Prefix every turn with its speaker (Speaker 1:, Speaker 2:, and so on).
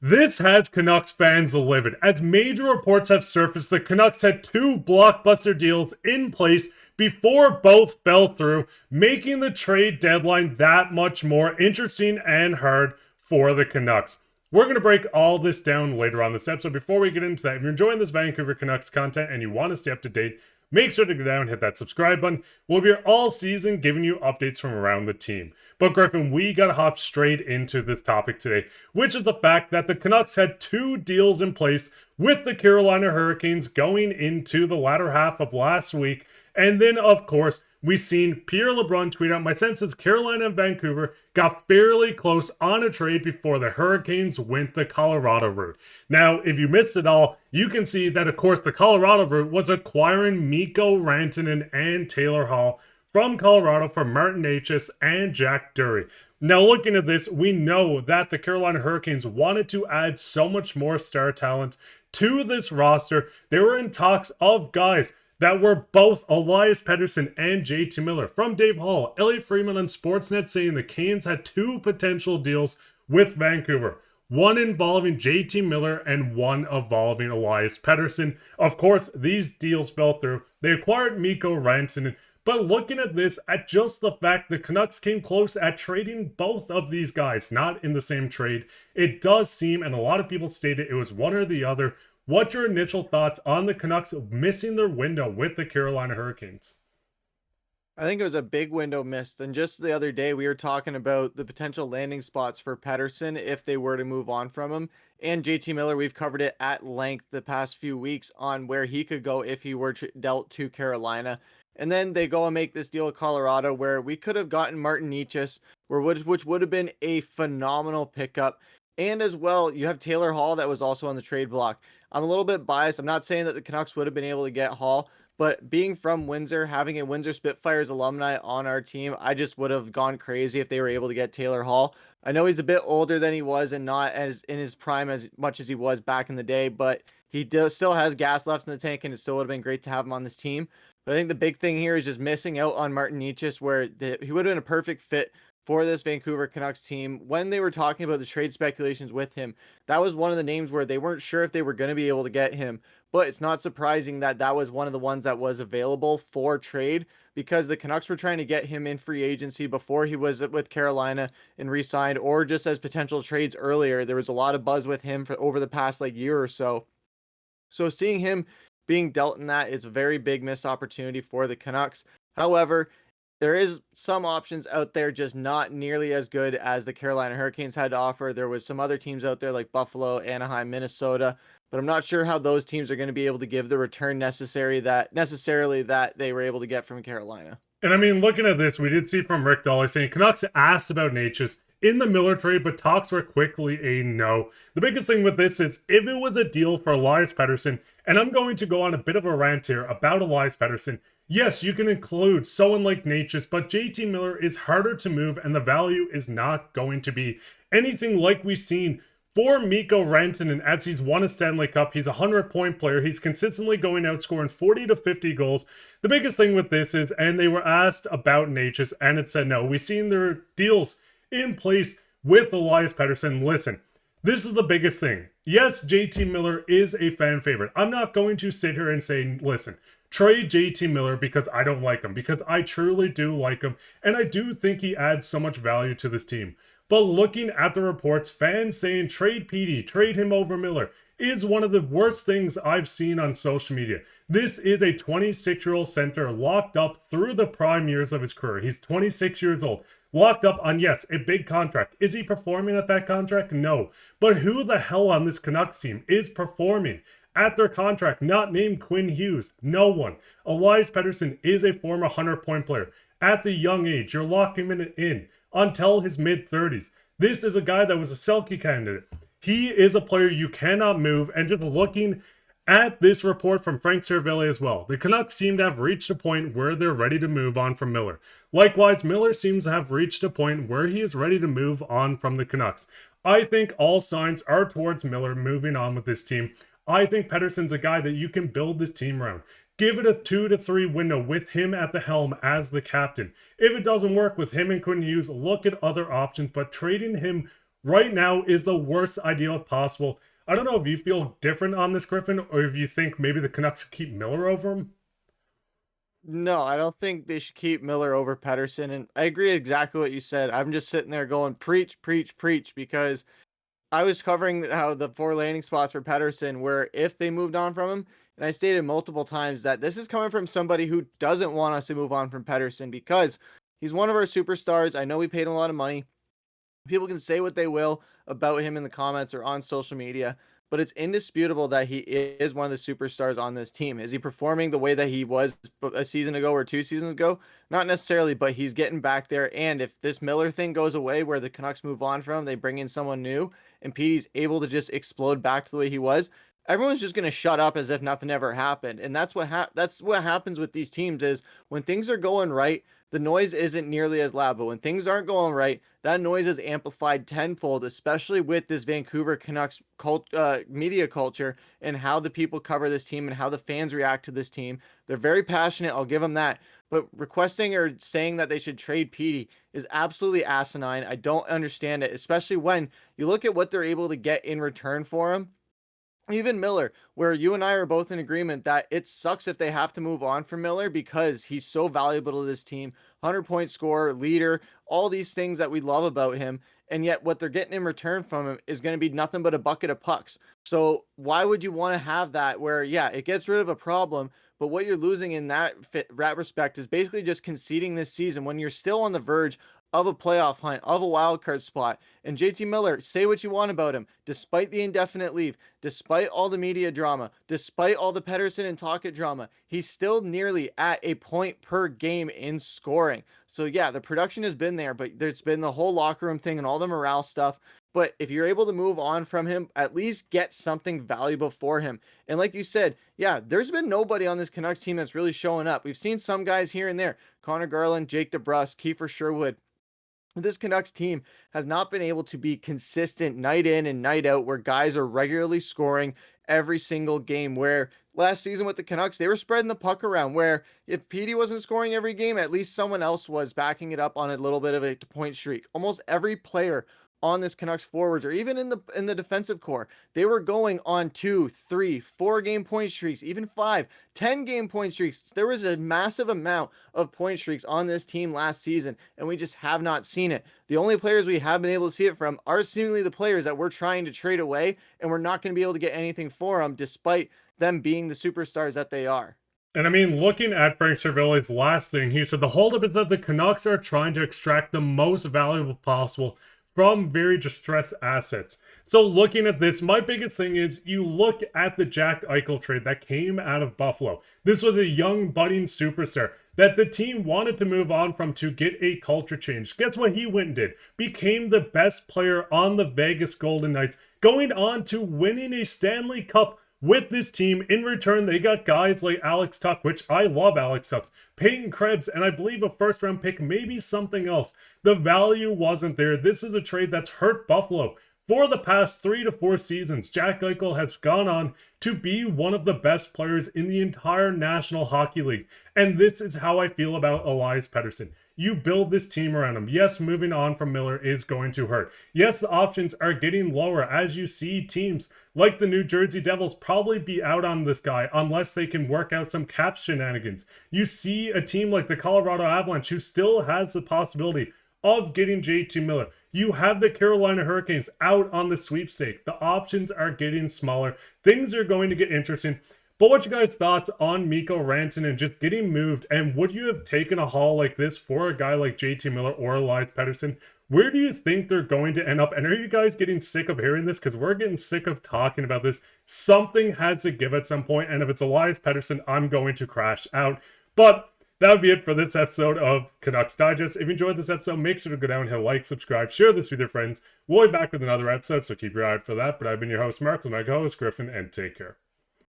Speaker 1: This has Canucks fans livid, as major reports have surfaced the Canucks had two blockbuster deals in place before both fell through, making the trade deadline that much more interesting and hard for the Canucks. We're going to break all this down later on this episode. Before we get into that, if you're enjoying this Vancouver Canucks content and you want to stay up to date, make sure to go down and hit that subscribe button. We'll be here all season giving you updates from around the team. But Griffin, we got to hop straight into this topic today, which is the fact that the Canucks had two deals in place with the Carolina Hurricanes going into the latter half of last week. And then, of course, we've seen Pierre LeBrun tweet out, my sense is Carolina and Vancouver got fairly close on a trade before the Hurricanes went the Colorado route. Now, if you missed it all, you can see that, of course, the Colorado route was acquiring Mikko Rantanen and Taylor Hall from Colorado for Martin Necas and Jack Drury. Now, looking at this, we know that the Carolina Hurricanes wanted to add so much more star talent to this roster. They were in talks of guys that were both Elias Pettersson and JT Miller. From Dave Hall, Elliot Friedman on Sportsnet saying the Canes had two potential deals with Vancouver. One involving JT Miller and one involving Elias Pettersson. Of course, these deals fell through. They acquired Mikko Rantanen. But looking at this, at just the fact the Canucks came close at trading both of these guys, not in the same trade, it does seem, and a lot of people stated it was one or the other. What's your initial thoughts on the Canucks missing their window with the Carolina Hurricanes?
Speaker 2: I think it was a big window missed. And just the other day, we were talking about the potential landing spots for Pettersson if they were to move on from him. And JT Miller, we've covered it at length the past few weeks on where he could go if he were dealt to Carolina. And then they go and make this deal with Colorado where we could have gotten Martin Necas, which would have been a phenomenal pickup. And as well, you have Taylor Hall that was also on the trade block. I'm a little bit biased. I'm not saying that the Canucks would have been able to get Hall, but being from Windsor, having a Windsor Spitfires alumni on our team, I just would have gone crazy if they were able to get Taylor Hall. I know he's a bit older than he was and not as in his prime as much as he was back in the day, but he still has gas left in the tank, and it still would have been great to have him on this team. But I think the big thing here is just missing out on Martin Necas, where he would have been a perfect fit for this Vancouver Canucks team. When they were talking about the trade speculations with him, that was one of the names where they weren't sure if they were going to be able to get him. But it's not surprising that that was one of the ones that was available for trade, because the Canucks were trying to get him in free agency before he was with Carolina and re-signed, or just as potential trades earlier. There was a lot of buzz with him for over the past year or so. So seeing him being dealt in that is a very big missed opportunity for the Canucks. However, there is some options out there, just not nearly as good as the Carolina Hurricanes had to offer. There was some other teams out there like Buffalo, Anaheim, Minnesota, but I'm not sure how those teams are going to be able to give the return necessarily that they were able to get from Carolina.
Speaker 1: And I mean, looking at this, we did see from Rick Dollar saying Canucks asked about Necas in the Miller trade, but talks were quickly a no. The biggest thing with this is if it was a deal for Elias Pettersson, and I'm going to go on a bit of a rant here about Elias Pettersson. Yes, you can include someone like Necas, but JT Miller is harder to move, and the value is not going to be anything like we've seen for Mikko Rantanen as he's won a Stanley Cup. He's a 100-point player. He's consistently going out scoring 40 to 50 goals. The biggest thing with this is, and they were asked about Necas, and it said no. We've seen their deals in place with Elias Pettersson. Listen, this is the biggest thing. Yes, JT Miller is a fan favorite. I'm not going to sit here and say, listen, trade JT Miller because I don't like him, because I truly do like him, and I do think he adds so much value to this team. But looking at the reports, fans saying trade Petey, trade him over Miller, is one of the worst things I've seen on social media. This is a 26-year-old center locked up through the prime years of his career. He's 26 years old, locked up on, yes, a big contract. Is he performing at that contract? No. But who the hell on this Canucks team is performing at their contract, not named Quinn Hughes? No one. Elias Pettersson is a former 100-point player. At the young age, you're locking him in until his mid-30s. This is a guy that was a Selke candidate. He is a player you cannot move, and just looking at this report from Frank Cervelli as well, the Canucks seem to have reached a point where they're ready to move on from Miller. Likewise, Miller seems to have reached a point where he is ready to move on from the Canucks. I think all signs are towards Miller moving on with this team. I think Pettersson's a guy that you can build this team around. Give it a 2 to 3 window with him at the helm as the captain. If it doesn't work with him and Quinn Hughes, look at other options, but trading him right now is the worst idea possible. I don't know if you feel different on this, Griffin, or if you think maybe the Canucks should keep Miller over him.
Speaker 2: No, I don't think they should keep Miller over Pettersson. And I agree exactly what you said. I'm just sitting there going, preach, preach, preach, because I was covering how the 4 landing spots for Pettersson, where if they moved on from him, and I stated multiple times that this is coming from somebody who doesn't want us to move on from Pettersson because he's one of our superstars. I know we paid him a lot of money. People can say what they will about him in the comments or on social media, but it's indisputable that he is one of the superstars on this team. Is he performing the way that he was a season ago or 2 seasons ago? Not necessarily, but he's getting back there. And if this Miller thing goes away where the Canucks move on from, they bring in someone new, and Petey's able to just explode back to the way he was, everyone's just going to shut up as if nothing ever happened. And that's what happens with these teams is when things are going right, the noise isn't nearly as loud. But when things aren't going right, that noise is amplified tenfold, especially with this Vancouver Canucks media culture and how the people cover this team and how the fans react to this team. They're very passionate. I'll give them that. But requesting or saying that they should trade Petey is absolutely asinine. I don't understand it, especially when you look at what they're able to get in return for him. Even Miller, where you and I are both in agreement that it sucks if they have to move on from Miller because he's so valuable to this team, 100-point scorer, leader, all these things that we love about him. And yet what they're getting in return from him is going to be nothing but a bucket of pucks. So why would you want to have that where, yeah, it gets rid of a problem, but what you're losing in that respect is basically just conceding this season when you're still on the verge of a playoff hunt, of a wild card spot. And JT Miller, say what you want about him, despite the indefinite leave, despite all the media drama, despite all the Pettersson and Tocchet drama, he's still nearly at a point per game in scoring. So yeah, the production has been there, but there's been the whole locker room thing and all the morale stuff. But if you're able to move on from him, at least get something valuable for him. And like you said, yeah, there's been nobody on this Canucks team that's really showing up. We've seen some guys here and there, Connor Garland, Jake DeBrusk, Kiefer Sherwood. This Canucks team has not been able to be consistent night in and night out where guys are regularly scoring every single game, where last season with the Canucks, they were spreading the puck around, where if Petey wasn't scoring every game, at least someone else was backing it up on a little bit of a point streak. Almost every player on this Canucks forwards, or even in the defensive core, they were going on 2, 3, 4 game point streaks, even 5, 10 game point streaks. There was a massive amount of point streaks on this team last season, and we just have not seen it. The only players we have been able to see it from are seemingly the players that we're trying to trade away, and we're not going to be able to get anything for them, despite them being the superstars that they are.
Speaker 1: And I mean, looking at Frank Cervelli's last thing, he said the holdup is that the Canucks are trying to extract the most valuable possible from very distressed assets. So looking at this, my biggest thing is you look at the Jack Eichel trade that came out of Buffalo. This was a young budding superstar that the team wanted to move on from to get a culture change. Guess what he went and did? Became the best player on the Vegas Golden Knights, going on to winning a Stanley Cup with this team. In return, they got guys like Alex Tuch, which I love Alex Tuch, Peyton Krebs, and I believe a first-round pick, maybe something else. The value wasn't there. This is a trade that's hurt Buffalo. For the past 3 to 4 seasons, Jack Eichel has gone on to be one of the best players in the entire National Hockey League. And this is how I feel about Elias Pettersson. You build this team around him. Yes, moving on from Miller is going to hurt. Yes, the options are getting lower as you see teams like the New Jersey Devils probably be out on this guy unless they can work out some cap shenanigans. You see a team like the Colorado Avalanche who still has the possibility of getting JT Miller. You have the Carolina Hurricanes out on the sweepstake. The options are getting smaller. Things are going to get interesting. But what's your guys' thoughts on Mikko Rantanen just getting moved? And would you have taken a haul like this for a guy like JT Miller or Elias Pettersson? Where do you think they're going to end up? And are you guys getting sick of hearing this? Because we're getting sick of talking about this. Something has to give at some point. And if it's Elias Pettersson, I'm going to crash out. But that would be it for this episode of Canucks Digest. If you enjoyed this episode, make sure to go down and hit like, subscribe, share this with your friends. We'll be back with another episode, so keep your eye out for that. But I've been your host, Mark, with my co-host, Griffin, and take care.